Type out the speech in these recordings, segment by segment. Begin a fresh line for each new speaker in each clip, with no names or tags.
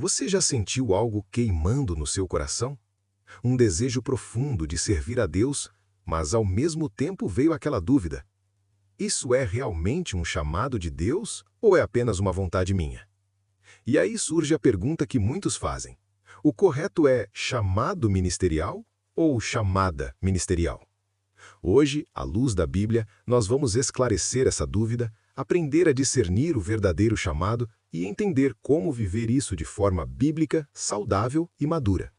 Você já sentiu algo queimando no seu coração? Um desejo profundo de servir a Deus, mas ao mesmo tempo veio aquela dúvida: isso é realmente um chamado de Deus ou é apenas uma vontade minha? E aí surge a pergunta que muitos fazem: o correto é chamado ministerial ou chamada ministerial? Hoje, à luz da Bíblia, nós vamos esclarecer essa dúvida, aprender a discernir o verdadeiro chamado e entender como viver isso de forma bíblica, saudável e madura.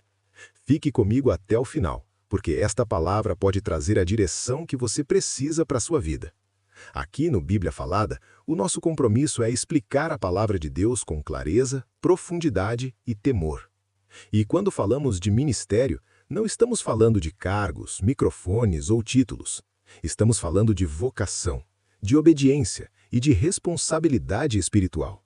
Fique comigo até o final, porque esta palavra pode trazer a direção que você precisa para a sua vida. Aqui no Bíblia Falada, o nosso compromisso é explicar a palavra de Deus com clareza, profundidade e temor. E quando falamos de ministério, não estamos falando de cargos, microfones ou títulos. Estamos falando de vocação, de obediência e de responsabilidade espiritual.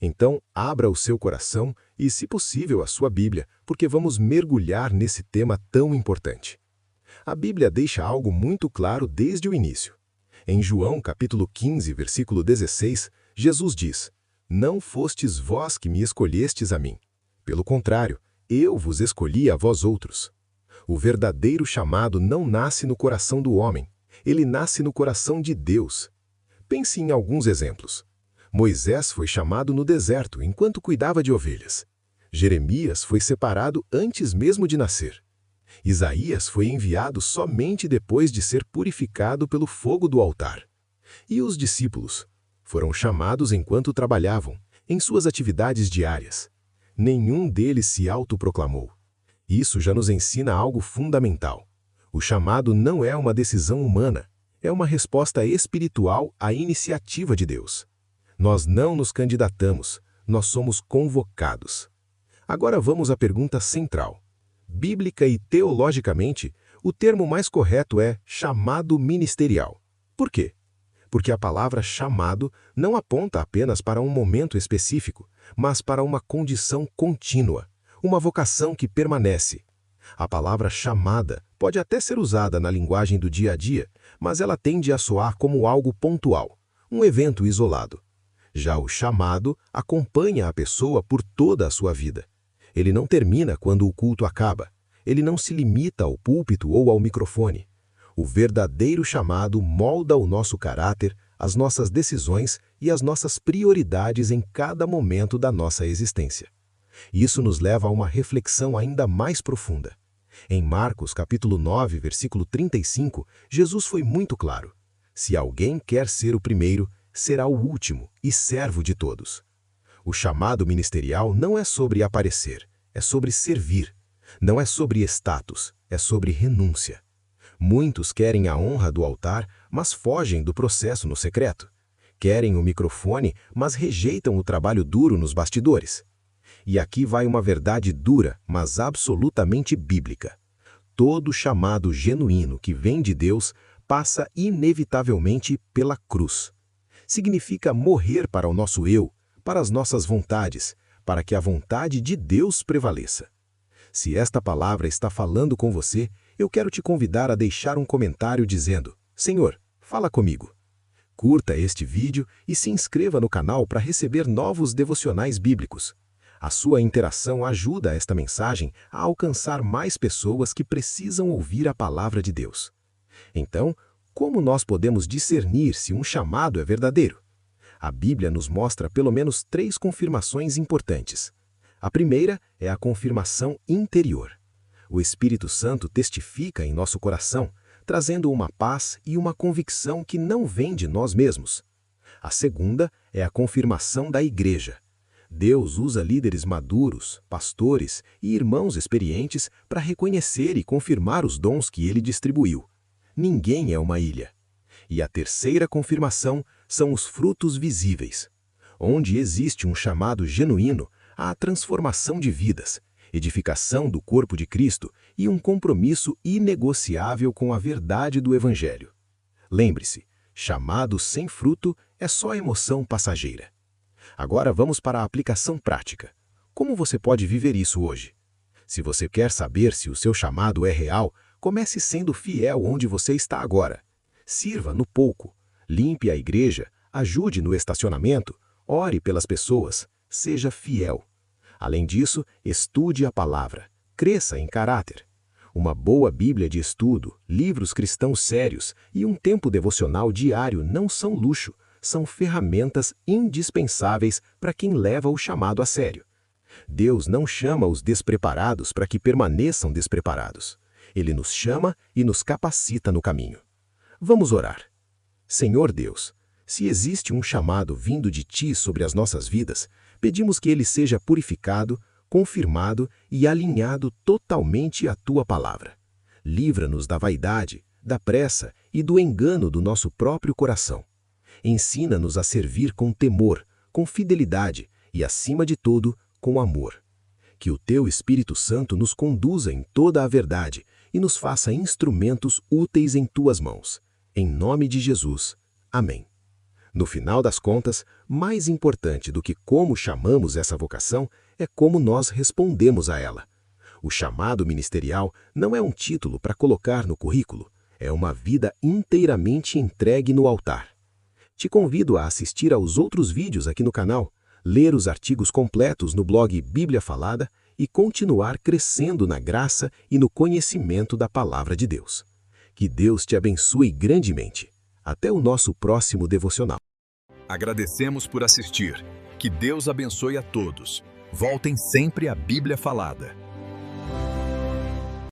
Então, abra o seu coração e, se possível, a sua Bíblia, porque vamos mergulhar nesse tema tão importante. A Bíblia deixa algo muito claro desde o início. Em João capítulo 15, versículo 16, Jesus diz: "Não fostes vós que me escolhestes a mim. Pelo contrário, eu vos escolhi a vós outros." O verdadeiro chamado não nasce no coração do homem, ele nasce no coração de Deus. Pense em alguns exemplos. Moisés foi chamado no deserto enquanto cuidava de ovelhas. Jeremias foi separado antes mesmo de nascer. Isaías foi enviado somente depois de ser purificado pelo fogo do altar. E os discípulos foram chamados enquanto trabalhavam, em suas atividades diárias. Nenhum deles se autoproclamou. Isso já nos ensina algo fundamental. O chamado não é uma decisão humana, é uma resposta espiritual à iniciativa de Deus. Nós não nos candidatamos, nós somos convocados. Agora vamos à pergunta central. Bíblica e teologicamente, o termo mais correto é chamado ministerial. Por quê? Porque a palavra chamado não aponta apenas para um momento específico, mas para uma condição contínua, uma vocação que permanece. A palavra chamada pode até ser usada na linguagem do dia a dia, mas ela tende a soar como algo pontual, um evento isolado. Já o chamado acompanha a pessoa por toda a sua vida. Ele não termina quando o culto acaba. Ele não se limita ao púlpito ou ao microfone. O verdadeiro chamado molda o nosso caráter, as nossas decisões e as nossas prioridades em cada momento da nossa existência. Isso nos leva a uma reflexão ainda mais profunda. Em Marcos capítulo 9, versículo 35, Jesus foi muito claro: "Se alguém quer ser o primeiro, será o último e servo de todos." O chamado ministerial não é sobre aparecer, é sobre servir. Não é sobre status, é sobre renúncia. Muitos querem a honra do altar, mas fogem do processo no secreto. Querem o microfone, mas rejeitam o trabalho duro nos bastidores. E aqui vai uma verdade dura, mas absolutamente bíblica. Todo chamado genuíno que vem de Deus passa inevitavelmente pela cruz. Significa morrer para o nosso eu, para as nossas vontades, para que a vontade de Deus prevaleça. Se esta palavra está falando com você, eu quero te convidar a deixar um comentário dizendo: "Senhor, fala comigo." Curta este vídeo e se inscreva no canal para receber novos devocionais bíblicos. A sua interação ajuda esta mensagem a alcançar mais pessoas que precisam ouvir a palavra de Deus. Então, como nós podemos discernir se um chamado é verdadeiro? A Bíblia nos mostra pelo menos 3 confirmações importantes. A primeira é a confirmação interior. O Espírito Santo testifica em nosso coração, trazendo uma paz e uma convicção que não vem de nós mesmos. A segunda é a confirmação da igreja. Deus usa líderes maduros, pastores e irmãos experientes para reconhecer e confirmar os dons que ele distribuiu. Ninguém é uma ilha. E a terceira confirmação são os frutos visíveis. Onde existe um chamado genuíno, há a transformação de vidas, edificação do corpo de Cristo e um compromisso inegociável com a verdade do Evangelho. Lembre-se, chamado sem fruto é só emoção passageira. Agora vamos para a aplicação prática. Como você pode viver isso hoje? Se você quer saber se o seu chamado é real, comece sendo fiel onde você está agora. Sirva no pouco, limpe a igreja, ajude no estacionamento, ore pelas pessoas, seja fiel. Além disso, estude a palavra, cresça em caráter. Uma boa Bíblia de estudo, livros cristãos sérios e um tempo devocional diário não são luxo, são ferramentas indispensáveis para quem leva o chamado a sério. Deus não chama os despreparados para que permaneçam despreparados. Ele nos chama e nos capacita no caminho. Vamos orar. Senhor Deus, se existe um chamado vindo de Ti sobre as nossas vidas, pedimos que ele seja purificado, confirmado e alinhado totalmente à Tua palavra. Livra-nos da vaidade, da pressa e do engano do nosso próprio coração. Ensina-nos a servir com temor, com fidelidade e, acima de tudo, com amor. Que o Teu Espírito Santo nos conduza em toda a verdade e nos faça instrumentos úteis em Tuas mãos. Em nome de Jesus. Amém. No final das contas, mais importante do que como chamamos essa vocação é como nós respondemos a ela. O chamado ministerial não é um título para colocar no currículo, é uma vida inteiramente entregue no altar. Te convido a assistir aos outros vídeos aqui no canal, ler os artigos completos no blog Bíblia Falada e continuar crescendo na graça e no conhecimento da Palavra de Deus. Que Deus te abençoe grandemente. Até o nosso próximo devocional.
Agradecemos por assistir. Que Deus abençoe a todos. Voltem sempre à Bíblia Falada.